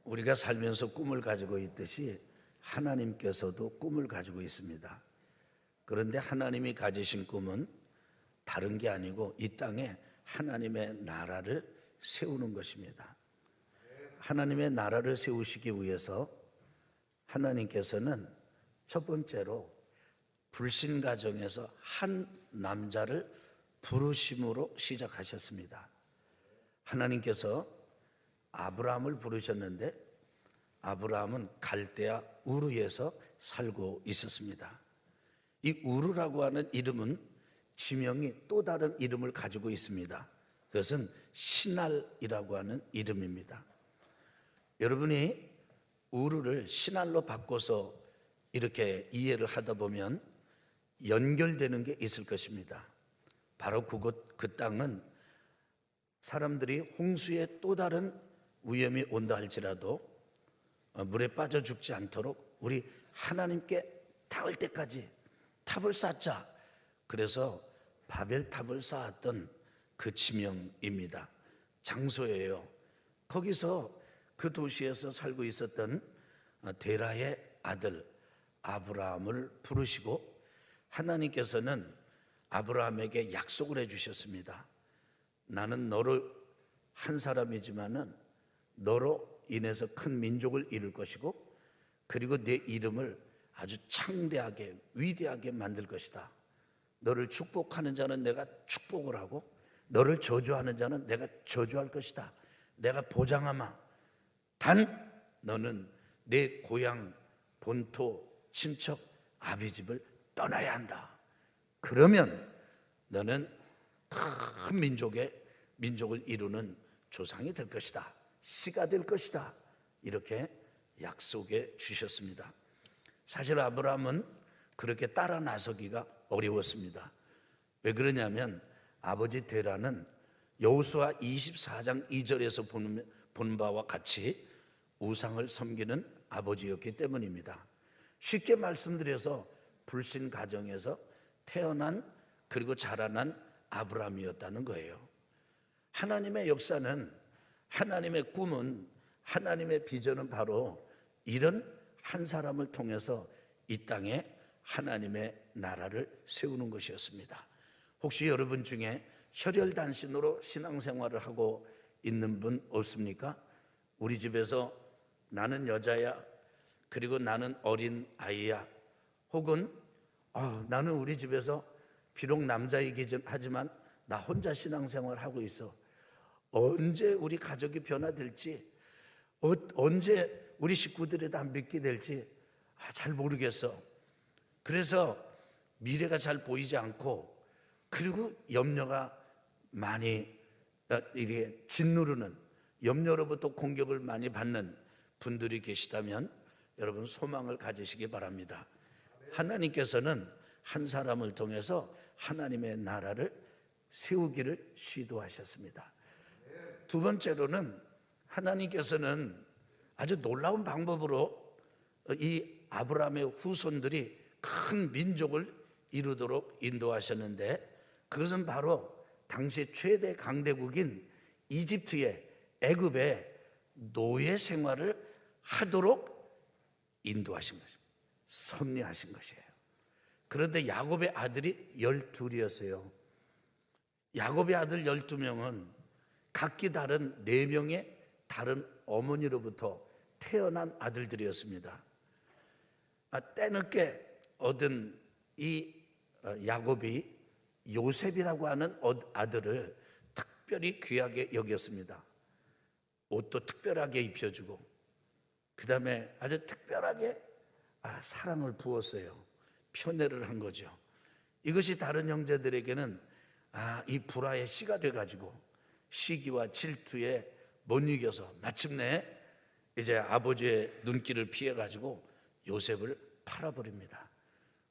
우리가 살면서 꿈을 가지고 있듯이 하나님께서도 꿈을 가지고 있습니다. 그런데 하나님이 가지신 꿈은 다른 게 아니고 이 땅에 하나님의 나라를 세우는 것입니다. 하나님의 나라를 세우시기 위해서 하나님께서는 첫 번째로 불신 가정에서 한 남자를 부르심으로 시작하셨습니다. 하나님께서 아브라함을 부르셨는데 아브라함은 갈대아 우르에서 살고 있었습니다. 이 우르라고 하는 이름은 지명이 또 다른 이름을 가지고 있습니다. 그것은 시날이라고 하는 이름입니다. 여러분이 우르를 시날로 바꿔서 이렇게 이해를 하다 보면 연결되는 게 있을 것입니다. 바로 그 땅은 사람들이 홍수에 또 다른 위험이 온다 할지라도 물에 빠져 죽지 않도록 우리 하나님께 닿을 때까지 탑을 쌓자. 그래서 바벨탑을 쌓았던 그 지명입니다. 장소예요. 거기서 그 도시에서 살고 있었던 데라의 아들 아브라함을 부르시고 하나님께서는 아브라함에게 약속을 해주셨습니다. 나는 너로 한 사람이지만은 너로 인해서 큰 민족을 이룰 것이고 그리고 내 이름을 아주 창대하게 위대하게 만들 것이다. 너를 축복하는 자는 내가 축복을 하고 너를 저주하는 자는 내가 저주할 것이다. 내가 보장하마. 단 너는 내 고향 본토 친척 아비집을 떠나야 한다. 그러면 너는 큰 민족을 이루는 조상이 될 것이다. 씨가 될 것이다. 이렇게 약속해 주셨습니다. 사실 아브라함은 그렇게 따라 나서기가 어려웠습니다. 왜 그러냐면 아버지 데라는 여호수아 24장 2절에서 본 바와 같이 우상을 섬기는 아버지였기 때문입니다. 쉽게 말씀드려서 불신 가정에서 태어난 그리고 자라난 아브라함이었다는 거예요. 하나님의 역사는, 하나님의 꿈은, 하나님의 비전은 바로 이런 한 사람을 통해서 이 땅에 하나님의 나라를 세우는 것이었습니다. 혹시 여러분 중에 혈혈단신으로 신앙생활을 하고 있는 분 없습니까? 우리 집에서 나는 여자야, 그리고 나는 어린 아이야, 혹은 나는 우리 집에서 비록 남자이긴 하지만 나 혼자 신앙생활을 하고 있어. 언제 우리 가족이 변화될지, 언제 우리 식구들이 다 믿게 될지 잘 모르겠어. 그래서 미래가 잘 보이지 않고 그리고 염려가 많이 이렇게 짓누르는, 염려로부터 공격을 많이 받는 분들이 계시다면 여러분 소망을 가지시기 바랍니다. 하나님께서는 한 사람을 통해서 하나님의 나라를 세우기를 시도하셨습니다. 두 번째로는 하나님께서는 아주 놀라운 방법으로 이 아브라함의 후손들이 큰 민족을 이루도록 인도하셨는데 그것은 바로 당시 최대 강대국인 이집트의 애굽의 노예 생활을 하도록 인도하신 것입니다. 섭리하신 것이에요. 그런데 야곱의 아들이 12이었어요. 야곱의 아들 12명은 각기 다른 4명의 다른 어머니로부터 태어난 아들들이었습니다. 때늦게 얻은 이 야곱이 요셉이라고 하는 아들을 특별히 귀하게 여겼습니다. 옷도 특별하게 입혀주고 그 다음에 아주 특별하게 사랑을 부었어요. 편애를 한 거죠. 이것이 다른 형제들에게는 이 불화의 씨가 돼가지고 시기와 질투에 못 이겨서 마침내 이제 아버지의 눈길을 피해가지고 요셉을 팔아버립니다.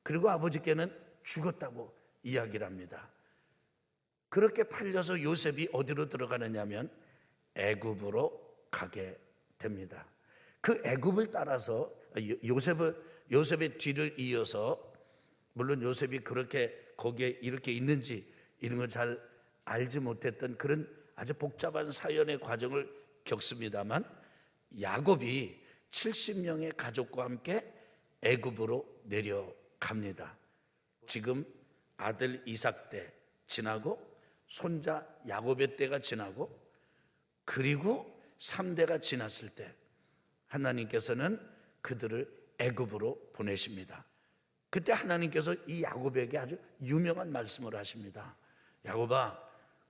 그리고 아버지께는 죽었다고 이야기를 합니다. 그렇게 팔려서 요셉이 어디로 들어가느냐면 애굽으로 가게 됩니다. 그 애굽을 따라서 요셉의 뒤를 이어서, 물론 요셉이 그렇게 거기에 이렇게 있는지 이런 걸 잘 알지 못했던 그런 아주 복잡한 사연의 과정을 겪습니다만 야곱이 70명의 가족과 함께 애굽으로 내려갑니다. 지금 아들 이삭 때 지나고 손자 야곱의 때가 지나고 그리고 3대가 지났을 때 하나님께서는 그들을 애굽으로 보내십니다. 그때 하나님께서 이 야곱에게 아주 유명한 말씀을 하십니다. 야곱아,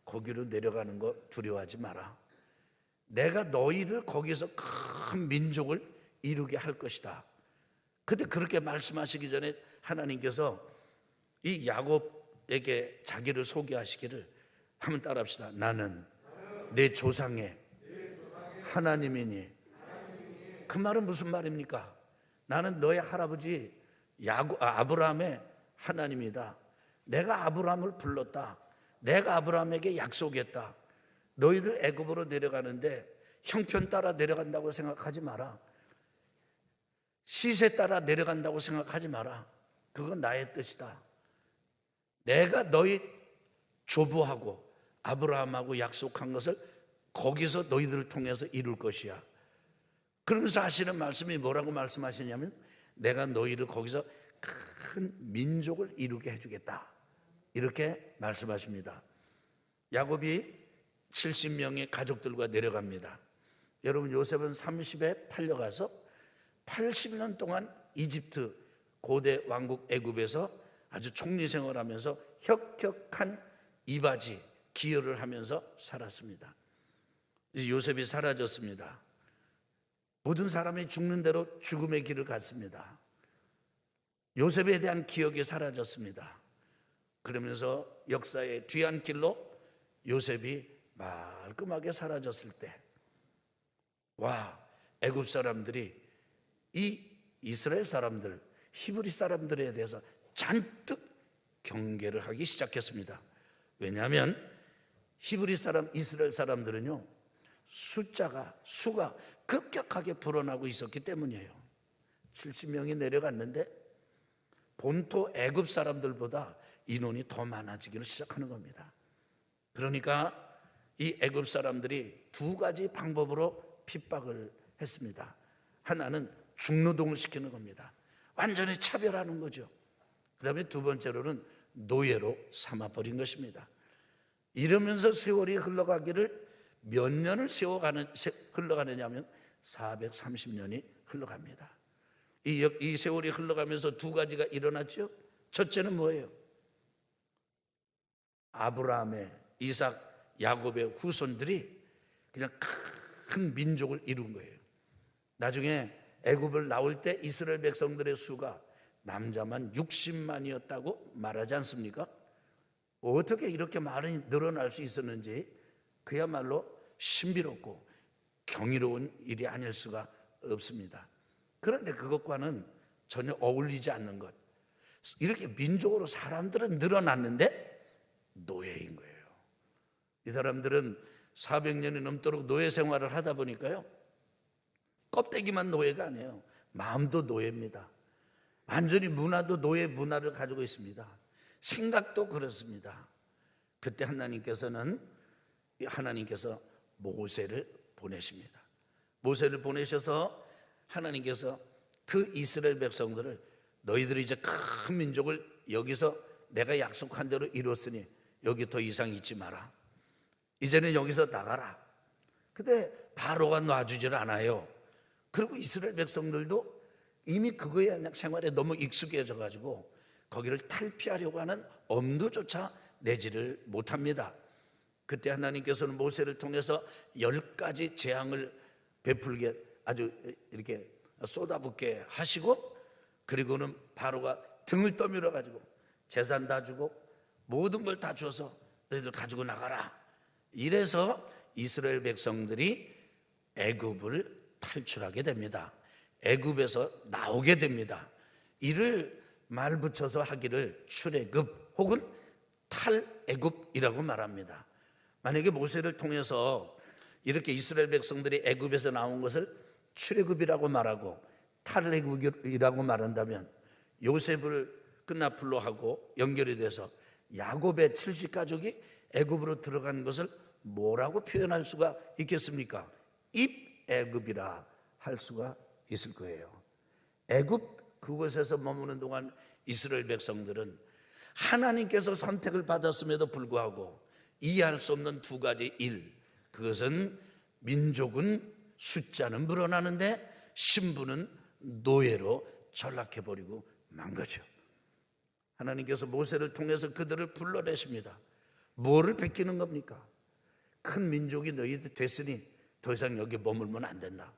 거기로 내려가는 거 두려워하지 마라. 내가 너희를 거기서 큰 민족을 이루게 할 것이다. 근데 그렇게 말씀하시기 전에 하나님께서 이 야곱에게 자기를 소개하시기를 한번 따라합시다. 나는 내 조상의 하나님이니. 그 말은 무슨 말입니까? 나는 너의 할아버지 아브라함의 하나님이다. 내가 아브라함을 불렀다. 내가 아브라함에게 약속했다. 너희들 애굽으로 내려가는데 형편 따라 내려간다고 생각하지 마라. 시세 따라 내려간다고 생각하지 마라. 그건 나의 뜻이다. 내가 너희 조부하고 아브라함하고 약속한 것을 거기서 너희들을 통해서 이룰 것이야. 그러면서 하시는 말씀이 뭐라고 말씀하시냐면 내가 너희를 거기서 큰 민족을 이루게 해주겠다. 이렇게 말씀하십니다. 야곱이 70명의 가족들과 내려갑니다. 여러분, 요셉은 30에 팔려가서 80년 동안 이집트 고대 왕국 애굽에서 아주 총리 생활하면서 혁혁한 이바지 기여를 하면서 살았습니다. 요셉이 사라졌습니다. 모든 사람이 죽는 대로 죽음의 길을 갔습니다. 요셉에 대한 기억이 사라졌습니다. 그러면서 역사의 뒤안길로 요셉이 말끔하게 사라졌을 때, 애굽 사람들이 이 이스라엘 사람들, 히브리 사람들에 대해서 잔뜩 경계를 하기 시작했습니다. 왜냐하면 히브리 사람, 이스라엘 사람들은요, 수가 급격하게 불어나고 있었기 때문이에요. 70명이 내려갔는데 본토 애굽 사람들보다 인원이 더 많아지기를 시작하는 겁니다. 그러니까 이 애굽 사람들이 두 가지 방법으로 핍박을 했습니다. 하나는 중노동을 시키는 겁니다. 완전히 차별하는 거죠. 그 다음에 두 번째로는 노예로 삼아버린 것입니다. 이러면서 세월이 흘러가기를 몇 년을 흘러가느냐 하면 430년이 흘러갑니다. 이 세월이 흘러가면서 두 가지가 일어났죠. 첫째는 뭐예요? 아브라함의, 이삭, 야곱의 후손들이 그냥 큰 민족을 이룬 거예요. 나중에 애굽을 나올 때 이스라엘 백성들의 수가 남자만 60만이었다고 말하지 않습니까? 어떻게 이렇게 많이 늘어날 수 있었는지 그야말로 신비롭고 경이로운 일이 아닐 수가 없습니다. 그런데 그것과는 전혀 어울리지 않는 것, 이렇게 민족으로 사람들은 늘어났는데 노예인 거예요. 이 사람들은 400년이 넘도록 노예 생활을 하다 보니까요, 껍데기만 노예가 아니에요. 마음도 노예입니다. 완전히 문화도 노예 문화를 가지고 있습니다. 생각도 그렇습니다. 그때 하나님께서 모세를 보내십니다. 모세를 보내셔서 하나님께서 그 이스라엘 백성들을 너희들이 이제 큰 민족을 여기서 내가 약속한 대로 이뤘으니 여기 더 이상 있지 마라. 이제는 여기서 나가라. 근데 바로가 놔주질 않아요. 그리고 이스라엘 백성들도 이미 그거에 생활에 너무 익숙해져 가지고 거기를 탈피하려고 하는 엄두조차 내지를 못합니다. 그때 하나님께서는 모세를 통해서 10가지 재앙을 베풀게 아주 이렇게 쏟아붓게 하시고, 그리고는 바로가 등을 떠밀어 가지고 재산 다 주고 모든 걸 다 줘서 너희들 가지고 나가라. 이래서 이스라엘 백성들이 애굽을 탈출하게 됩니다. 애굽에서 나오게 됩니다. 이를 말 붙여서 하기를 출애굽 혹은 탈애굽이라고 말합니다. 만약에 모세를 통해서 이렇게 이스라엘 백성들이 애굽에서 나온 것을 출애굽이라고 말하고 탈애굽이라고 말한다면 요셉을 끝나풀로 하고 연결이 돼서 야곱의 70가족이 애굽으로 들어간 것을 뭐라고 표현할 수가 있겠습니까? 입애굽이라 할 수가 있을 거예요. 애굽 그곳에서 머무는 동안 이스라엘 백성들은 하나님께서 선택을 받았음에도 불구하고 이해할 수 없는 두 가지 일, 그것은 민족은 숫자는 늘어나는데 신분은 노예로 전락해버리고 만 거죠. 하나님께서 모세를 통해서 그들을 불러내십니다. 뭐를 베끼는 겁니까? 큰 민족이 너희들 됐으니 더 이상 여기 머물면 안 된다.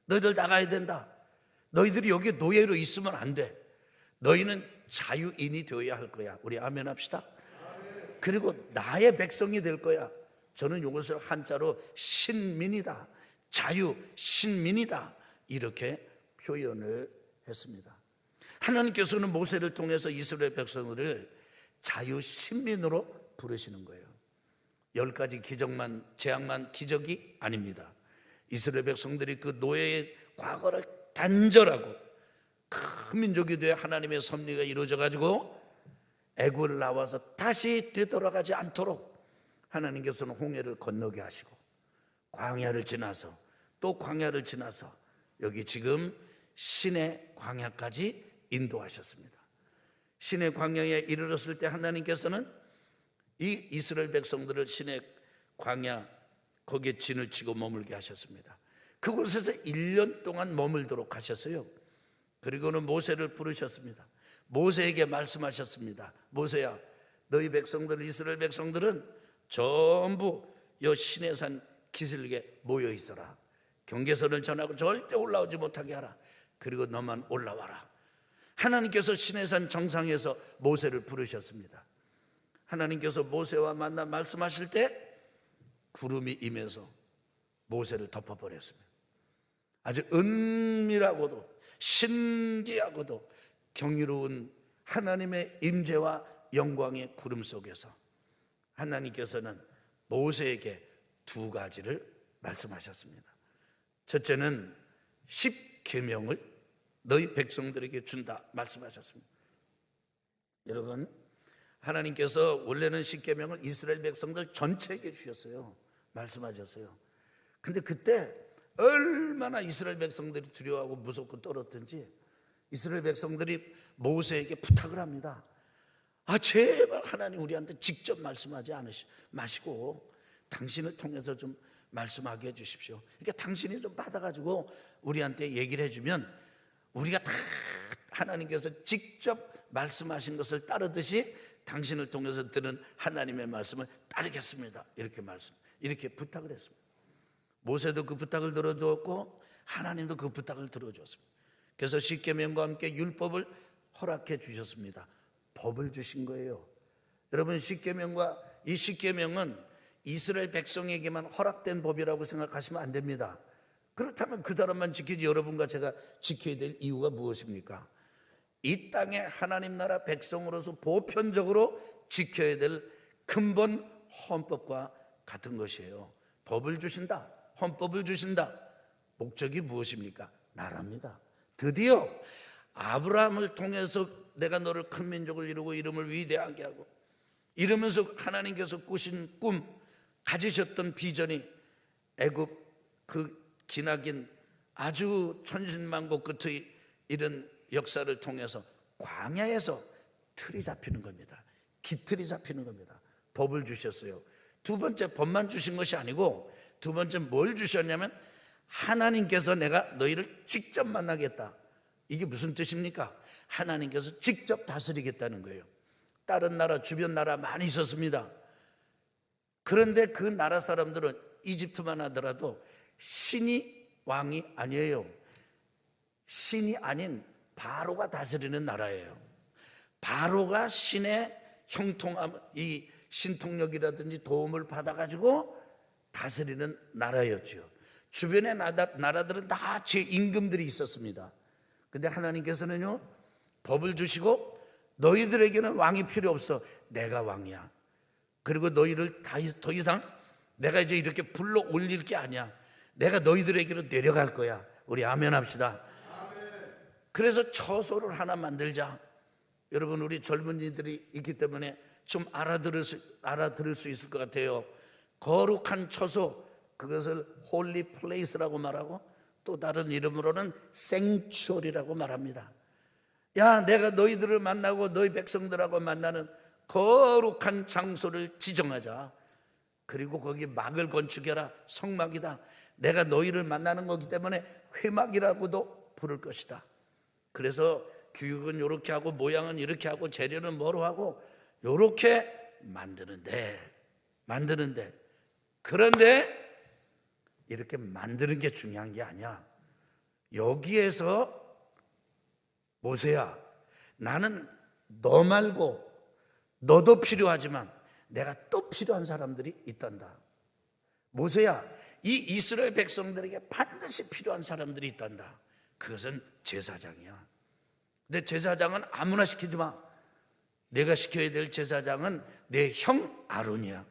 너희들 나가야 된다. 너희들이 여기 노예로 있으면 안 돼. 너희는 자유인이 되어야 할 거야. 우리 아멘 합시다. 그리고 나의 백성이 될 거야. 저는 이것을 한자로 신민이다, 자유 신민이다, 이렇게 표현을 했습니다. 하나님께서는 모세를 통해서 이스라엘 백성들을 자유 신민으로 부르시는 거예요. 10가지 기적만, 재앙만 기적이 아닙니다. 이스라엘 백성들이 그 노예의 과거를 단절하고 큰 민족이 되어 하나님의 섭리가 이루어져 가지고 애굽을 나와서 다시 되돌아가지 않도록 하나님께서는 홍해를 건너게 하시고 광야를 지나서 또 광야를 지나서 여기 지금 신의 광야까지 인도하셨습니다. 신의 광야에 이르렀을 때 하나님께서는 이 이스라엘 백성들을 신의 광야 거기에 진을 치고 머물게 하셨습니다. 그곳에서 1년 동안 머물도록 하셨어요. 그리고는 모세를 부르셨습니다. 모세에게 말씀하셨습니다. 모세야, 너희 백성들, 이스라엘 백성들은 전부 여 시내산 기슭에 모여 있어라. 경계선을 전하고 절대 올라오지 못하게 하라. 그리고 너만 올라와라. 하나님께서 시내산 정상에서 모세를 부르셨습니다. 하나님께서 모세와 만나 말씀하실 때 구름이 임해서 모세를 덮어버렸습니다. 아주 은밀하고도 신기하고도 경이로운 하나님의 임재와 영광의 구름 속에서 하나님께서는 모세에게 두 가지를 말씀하셨습니다. 첫째는 10계명을 너희 백성들에게 준다 말씀하셨습니다. 여러분, 하나님께서 원래는 10계명을 이스라엘 백성들 전체에게 주셨어요. 말씀하셨어요. 근데 그때 얼마나 이스라엘 백성들이 두려워하고 무섭고 떨었던지 이스라엘 백성들이 모세에게 부탁을 합니다. 제발 하나님 우리한테 직접 말씀하지 마시고 당신을 통해서 좀 말씀하게 해주십시오. 그러니까 당신이 좀 받아가지고 우리한테 얘기를 해주면 우리가 다 하나님께서 직접 말씀하신 것을 따르듯이 당신을 통해서 들은 하나님의 말씀을 따르겠습니다. 이렇게 부탁을 했습니다. 모세도 그 부탁을 들어주었고 하나님도 그 부탁을 들어주었습니다. 그래서 십계명과 함께 율법을 허락해 주셨습니다. 법을 주신 거예요. 여러분, 십계명과 이 십계명은 이스라엘 백성에게만 허락된 법이라고 생각하시면 안 됩니다. 그렇다면 그 사람만 지키지 여러분과 제가 지켜야 될 이유가 무엇입니까? 이 땅에 하나님 나라 백성으로서 보편적으로 지켜야 될 근본 헌법과 같은 것이에요. 법을 주신다, 헌법을 주신다. 목적이 무엇입니까? 나라입니다. 드디어 아브라함을 통해서 내가 너를 큰 민족을 이루고 이름을 위대하게 하고 이러면서 하나님께서 꾸신 꿈, 가지셨던 비전이 애굽 그 기나긴 아주 천신만고 끝의 이런 역사를 통해서 광야에서 틀이 잡히는 겁니다. 기틀이 잡히는 겁니다. 법을 주셨어요. 두 번째, 법만 주신 것이 아니고 두 번째 뭘 주셨냐면 하나님께서 내가 너희를 직접 만나겠다. 이게 무슨 뜻입니까? 하나님께서 직접 다스리겠다는 거예요. 다른 나라, 주변 나라 많이 있었습니다. 그런데 그 나라 사람들은 이집트만 하더라도 신이 왕이 아니에요. 신이 아닌 바로가 다스리는 나라예요. 바로가 신의 형통함, 이 신통력이라든지 도움을 받아가지고 다스리는 나라였죠. 주변의 나라들은 다 제 임금들이 있었습니다. 근데 하나님께서는요, 법을 주시고 너희들에게는 왕이 필요 없어. 내가 왕이야. 그리고 너희를 더 이상 내가 이제 이렇게 불러 올릴 게 아니야. 내가 너희들에게로 내려갈 거야. 우리 아멘 합시다. 그래서 처소를 하나 만들자. 여러분, 우리 젊은이들이 있기 때문에 좀 알아들을 수 있을 것 같아요. 거룩한 처소, 그것을 홀리 플레이스라고 말하고 또 다른 이름으로는 생추얼이라고 말합니다. 야, 내가 너희들을 만나고 너희 백성들하고 만나는 거룩한 장소를 지정하자. 그리고 거기 막을 건축해라. 성막이다. 내가 너희를 만나는 거기 때문에 회막이라고도 부를 것이다. 그래서 규격은 이렇게 하고 모양은 이렇게 하고 재료는 뭐로 하고 이렇게 만드는데 그런데 이렇게 만드는 게 중요한 게 아니야. 여기에서 모세야, 나는 너 말고 너도 필요하지만 내가 또 필요한 사람들이 있단다. 모세야, 이 이스라엘 백성들에게 반드시 필요한 사람들이 있단다. 그것은 제사장이야. 근데 제사장은 아무나 시키지 마. 내가 시켜야 될 제사장은 내 형 아론이야.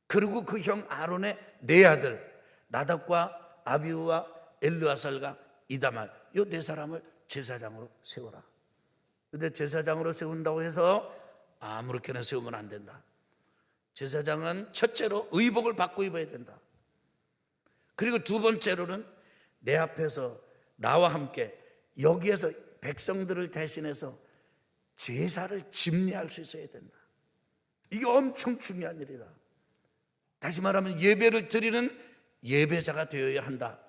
그리고 그 형 아론의 네 아들 나답과 아비후와 엘르아살과 이다말, 이 네 사람을 제사장으로 세워라. 근데 제사장으로 세운다고 해서 아무렇게나 세우면 안 된다. 제사장은 첫째로 의복을 받고 입어야 된다. 그리고 두 번째로는 내 앞에서 나와 함께 여기에서 백성들을 대신해서 제사를 집례할 수 있어야 된다. 이게 엄청 중요한 일이다. 다시 말하면 예배를 드리는 예배자가 되어야 한다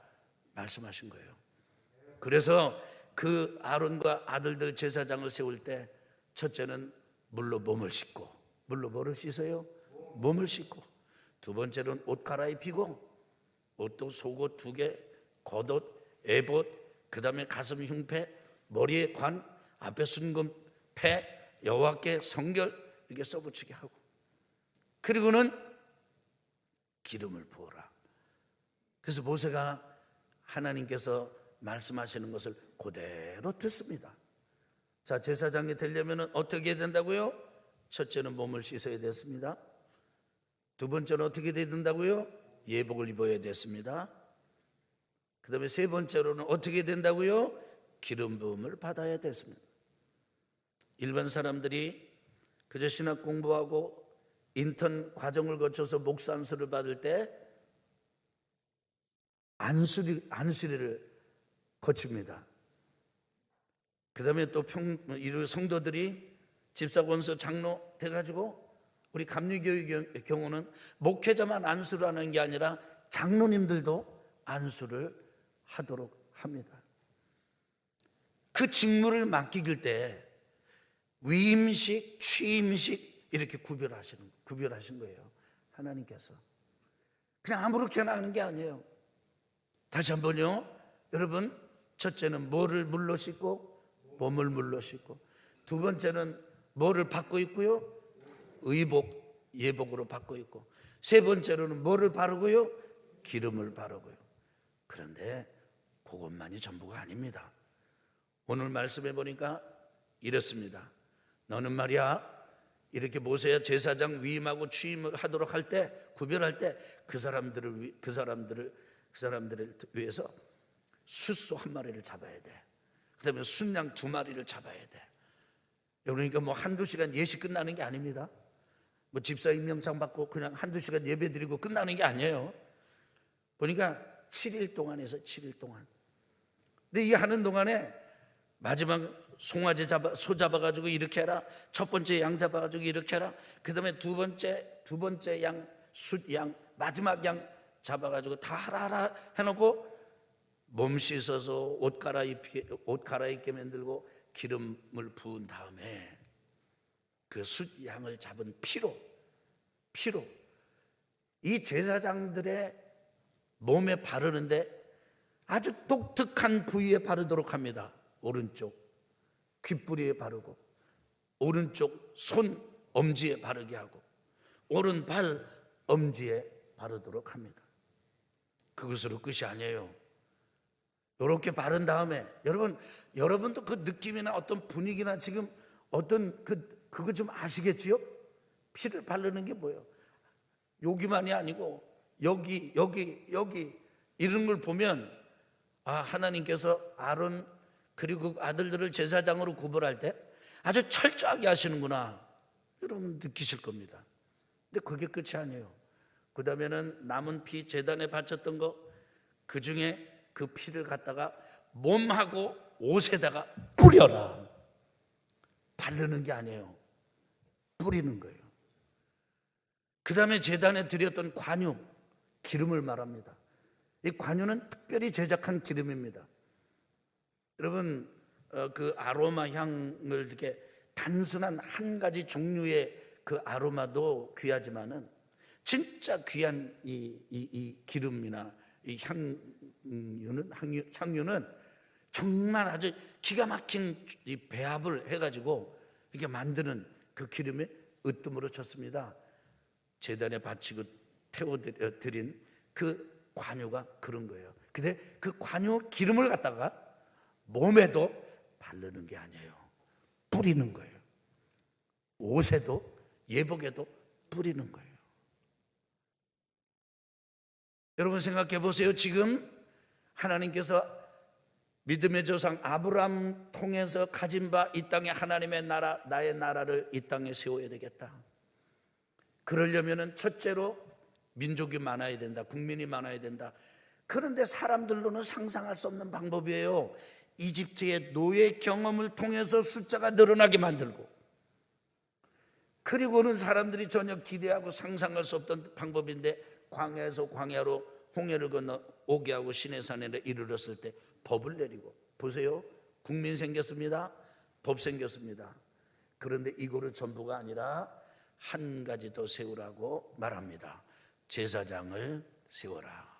말씀하신 거예요. 그래서 그 아론과 아들들 제사장을 세울 때 첫째는 물로 몸을 씻고, 물로 뭐를 씻어요? 몸을 씻고, 두 번째로는 옷 갈아입히고, 옷도 속옷 2개, 겉옷, 에봇, 그 다음에 가슴 흉패, 머리에 관, 앞에 순금, 패, 여호와께 성결 이렇게 써붙이게 하고, 그리고는 기름을 부어라. 그래서 모세가 하나님께서 말씀하시는 것을 그대로 듣습니다. 자, 제사장이 되려면 어떻게 해야 된다고요? 첫째는 몸을 씻어야 됐습니다. 두 번째는 어떻게 해야 된다고요? 예복을 입어야 됐습니다. 그 다음에 세 번째로는 어떻게 된다고요? 기름 부음을 받아야 됐습니다. 일반 사람들이 그저 신학 공부하고 인턴 과정을 거쳐서 목사 안수를 받을 때 안수리를 거칩니다. 그 다음에 또 성도들이 집사권서 장로 돼가지고 우리 감리교의 경우는 목회자만 안수를 하는 게 아니라 장로님들도 안수를 하도록 합니다. 그 직무를 맡기길 때 위임식, 취임식 이렇게 구별하신 거예요. 하나님께서 그냥 아무렇게나 하는 게 아니에요. 다시 한번요. 여러분, 첫째는 뭐를 물로 씻고 몸을 물로 씻고, 두 번째는 뭐를 받고 있고요? 의복, 예복으로 받고 있고, 세 번째로는 뭐를 바르고요? 기름을 바르고요. 그런데 그것만이 전부가 아닙니다. 오늘 말씀해 보니까 이렇습니다. 너는 말이야, 이렇게 모세야 제사장 위임하고 취임을 하도록 할 때, 구별할 때 그 사람들을 위해서 숫소 1마리를 잡아야 돼. 그 다음에 순양 2마리를 잡아야 돼. 그러니까 뭐 한두 시간 예식 끝나는 게 아닙니다. 뭐 집사 임명장 받고 그냥 한두 시간 예배 드리고 끝나는 게 아니에요. 보니까 7일 동안 해서 7일 동안. 근데 이 하는 동안에 마지막 송아지 소 잡아가지고 이렇게 해라. 첫 번째 양 잡아가지고 이렇게 해라. 그 다음에 두 번째 양, 숫양, 마지막 양 잡아가지고 다 하라 해놓고 몸 씻어서 옷 갈아입게 만들고 기름을 부은 다음에 그 숫양을 잡은 피로 이 제사장들의 몸에 바르는데 아주 독특한 부위에 바르도록 합니다. 오른쪽 귓부리에 바르고, 오른쪽 손 엄지에 바르게 하고, 오른발 엄지에 바르도록 합니다. 그것으로 끝이 아니에요. 이렇게 바른 다음에 여러분도 그 느낌이나 어떤 분위기나 지금 어떤 그거 좀 아시겠지요? 피를 바르는 게 뭐예요? 여기만이 아니고 여기 이런 걸 보면 하나님께서 아론 그리고 아들들을 제사장으로 구별할 때 아주 철저하게 하시는구나, 여러분 느끼실 겁니다. 근데 그게 끝이 아니에요. 그 다음에는 남은 피 제단에 바쳤던 거, 그 중에 그 피를 갖다가 몸하고 옷에다가 뿌려라. 바르는 게 아니에요. 뿌리는 거예요. 그 다음에 제단에 드렸던 관유, 기름을 말합니다. 이 관유는 특별히 제작한 기름입니다. 여러분, 그 아로마 향을 이렇게 단순한 한 가지 종류의 그 아로마도 귀하지만은 진짜 귀한 이 기름이나 이 향유는 정말 아주 기가 막힌 이 배합을 해가지고 이렇게 만드는 그 기름에 으뜸으로 쳤습니다. 제단에 바치고 태워드린 그 관유가 그런 거예요. 근데 그 관유 기름을 갖다가 몸에도 바르는 게 아니에요. 뿌리는 거예요. 옷에도 예복에도 뿌리는 거예요. 여러분 생각해 보세요. 지금 하나님께서 믿음의 조상 아브라함 통해서 가진 바 이 땅에 하나님의 나라, 나의 나라를 이 땅에 세워야 되겠다. 그러려면 첫째로 민족이 많아야 된다. 국민이 많아야 된다. 그런데 사람들로는 상상할 수 없는 방법이에요. 이집트의 노예 경험을 통해서 숫자가 늘어나게 만들고, 그리고는 사람들이 전혀 기대하고 상상할 수 없던 방법인데 광야에서 광야로 홍해를 건너 오게 하고 시내산에 이르렀을 때 법을 내리고, 보세요, 국민 생겼습니다. 법 생겼습니다. 그런데 이거를 전부가 아니라 한 가지 더 세우라고 말합니다. 제사장을 세워라.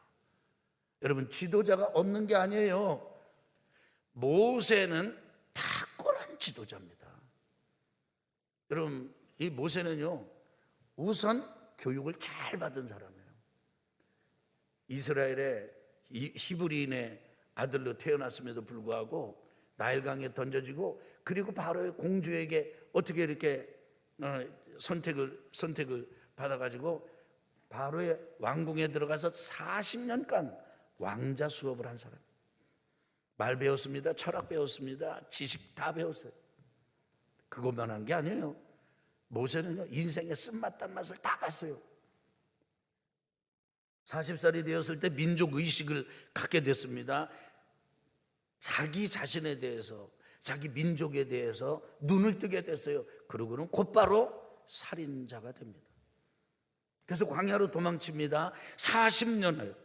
여러분, 지도자가 없는 게 아니에요. 모세는 탁월한 지도자입니다. 여러분, 이 모세는요, 우선 교육을 잘 받은 사람이에요. 이스라엘의 히브리인의 아들로 태어났음에도 불구하고 나일강에 던져지고, 그리고 바로의 공주에게 어떻게 이렇게 선택을 받아가지고 바로의 왕궁에 들어가서 40년간 왕자 수업을 한 사람. 말 배웠습니다. 철학 배웠습니다. 지식 다 배웠어요. 그것만 한 게 아니에요. 모세는요, 인생의 쓴맛 단맛을 다 봤어요. 40살이 되었을 때 민족의식을 갖게 됐습니다. 자기 자신에 대해서, 자기 민족에 대해서 눈을 뜨게 됐어요. 그러고는 곧바로 살인자가 됩니다. 그래서 광야로 도망칩니다. 40년을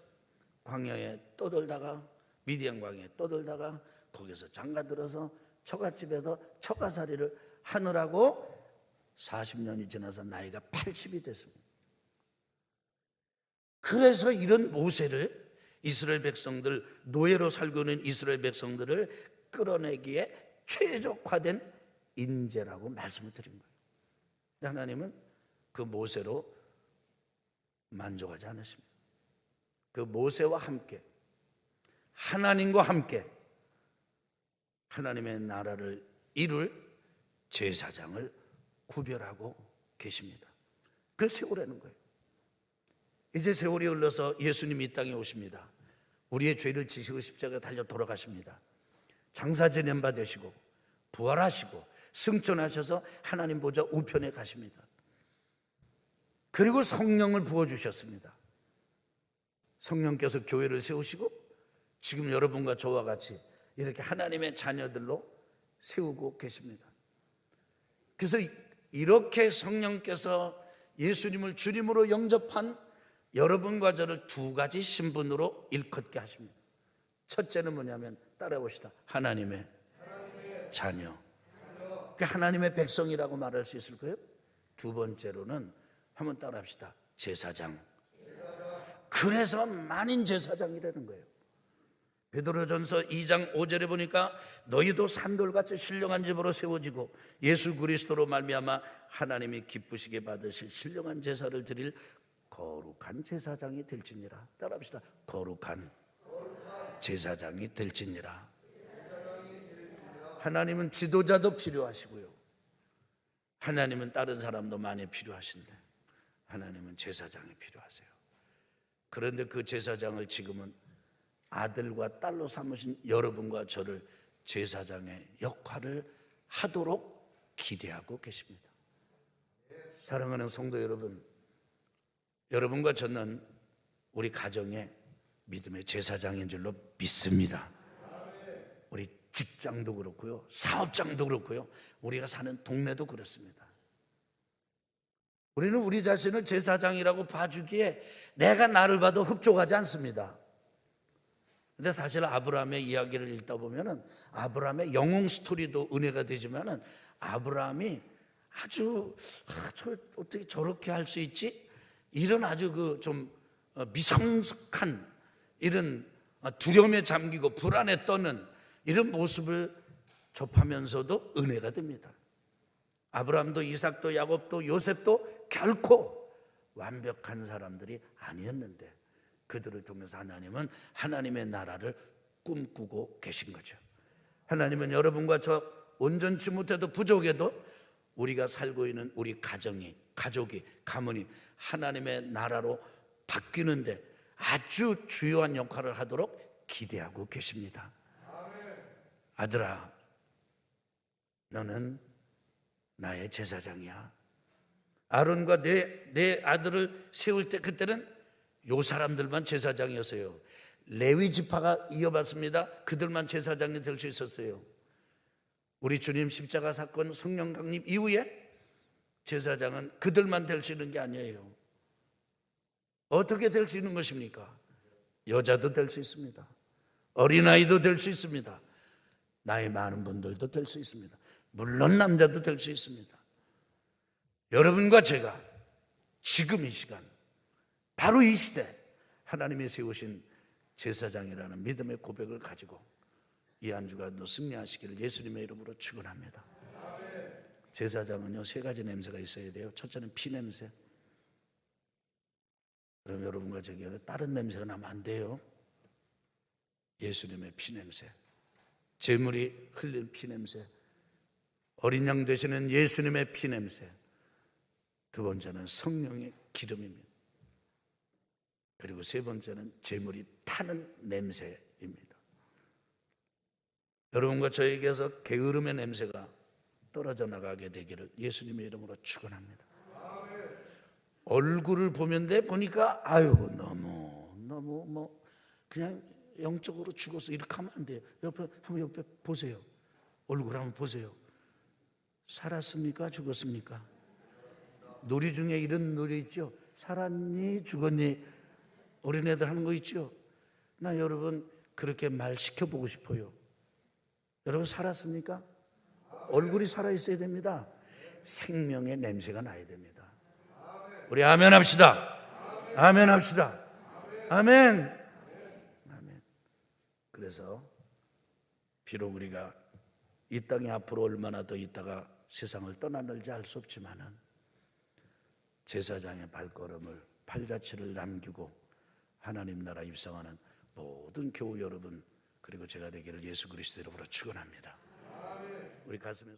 광야에 떠돌다가, 미디안 광야에 떠돌다가 거기서 장가들어서 처갓집에서 처가살이를 하느라고 40년이 지나서 나이가 80이 됐습니다. 그래서 이런 모세를, 이스라엘 백성들, 노예로 살고 있는 이스라엘 백성들을 끌어내기에 최적화된 인재라고 말씀을 드린 거예요. 하나님은 그 모세로 만족하지 않으십니다. 그 모세와 함께, 하나님과 함께 하나님의 나라를 이룰 제사장을 구별하고 계십니다. 그걸 세우라는 거예요. 이제 세월이 흘러서 예수님이 이 땅에 오십니다. 우리의 죄를 지시고 십자가에 달려 돌아가십니다. 장사지낸 바 되시고 부활하시고 승천하셔서 하나님 보좌 우편에 가십니다. 그리고 성령을 부어주셨습니다. 성령께서 교회를 세우시고 지금 여러분과 저와 같이 이렇게 하나님의 자녀들로 세우고 계십니다. 그래서 이렇게 성령께서 예수님을 주님으로 영접한 여러분과 저를 두 가지 신분으로 일컫게 하십니다. 첫째는 뭐냐면, 따라해봅시다. 하나님의 자녀. 하나님의 백성이라고 말할 수 있을 거예요. 두 번째로는 한번 따라합시다. 제사장. 그래서 만인 제사장이라는 거예요. 베드로전서 2장 5절에 보니까 너희도 산돌같이 신령한 집으로 세워지고 예수 그리스도로 말미암아 하나님이 기쁘시게 받으실 신령한 제사를 드릴 거룩한 제사장이 될지니라. 따라합시다. 거룩한 제사장이 될지니라. 하나님은 지도자도 필요하시고요, 하나님은 다른 사람도 많이 필요하신데 하나님은 제사장이 필요하세요. 그런데 그 제사장을 지금은 아들과 딸로 삼으신 여러분과 저를 제사장의 역할을 하도록 기대하고 계십니다. 사랑하는 성도 여러분, 여러분과 저는 우리 가정에 믿음의 제사장인 줄로 믿습니다. 우리 직장도 그렇고요, 사업장도 그렇고요, 우리가 사는 동네도 그렇습니다. 우리는 우리 자신을 제사장이라고 봐주기에 내가 나를 봐도 흡족하지 않습니다. 근데 사실 아브라함의 이야기를 읽다 보면은 아브라함의 영웅 스토리도 은혜가 되지만은 아브라함이 아주 어떻게 저렇게 할 수 있지? 이런 아주 그 좀 미성숙한 이런 두려움에 잠기고 불안에 떠는 이런 모습을 접하면서도 은혜가 됩니다. 아브라함도 이삭도 야곱도 요셉도 결코 완벽한 사람들이 아니었는데 그들을 통해서 하나님은 하나님의 나라를 꿈꾸고 계신 거죠. 하나님은 여러분과 저 온전치 못해도 부족해도 우리가 살고 있는 우리 가정이, 가족이, 가문이 하나님의 나라로 바뀌는데 아주 주요한 역할을 하도록 기대하고 계십니다. 아들아, 너는 나의 제사장이야. 아론과 내 아들을 세울 때 그때는 요 사람들만 제사장이었어요. 레위 지파가 이어받습니다. 그들만 제사장이 될 수 있었어요. 우리 주님 십자가 사건 성령 강림 이후에 제사장은 그들만 될 수 있는 게 아니에요. 어떻게 될 수 있는 것입니까? 여자도 될 수 있습니다. 어린아이도 될 수 있습니다. 나이 많은 분들도 될 수 있습니다. 물론 남자도 될 수 있습니다. 여러분과 제가 지금 이 시간, 바로 이 시대 하나님이 세우신 제사장이라는 믿음의 고백을 가지고 이 한 주간도 승리하시기를 예수님의 이름으로 축원합니다. 제사장은요 3가지 냄새가 있어야 돼요. 첫째는 피 냄새. 그럼 여러분과 저에게 다른 냄새가 나면 안 돼요. 예수님의 피 냄새, 제물이 흘린 피 냄새, 어린 양 되시는 예수님의 피 냄새. 두 번째는 성령의 기름입니다. 그리고 세 번째는 제물이 타는 냄새입니다. 여러분과 저에게서 게으름의 냄새가 떨어져 나가게 되기를 예수님의 이름으로 축원합니다. 얼굴을 보면 보니까 아유 너무 뭐 그냥 영적으로 죽어서 이렇게 하면 안 돼요. 옆에 보세요. 얼굴 한번 보세요. 살았습니까? 죽었습니까? 놀이 중에 이런 놀이 있죠. 살았니? 죽었니? 어린애들 하는 거 있죠. 나 여러분 그렇게 말 시켜보고 싶어요. 여러분 살았습니까? 얼굴이 살아있어야 됩니다. 생명의 냄새가 나야 됩니다. 우리 아멘 합시다. 아멘 합시다. 아멘. 아멘. 그래서 비록 우리가 이 땅에 앞으로 얼마나 더 있다가 세상을 떠나는지 알 수 없지만은 제사장의 발걸음을 팔자취를 남기고 하나님 나라 입성하는 모든 교우 여러분 그리고 제가 되기를 예수 그리스도 이름으로 축원합니다. 우리 가슴에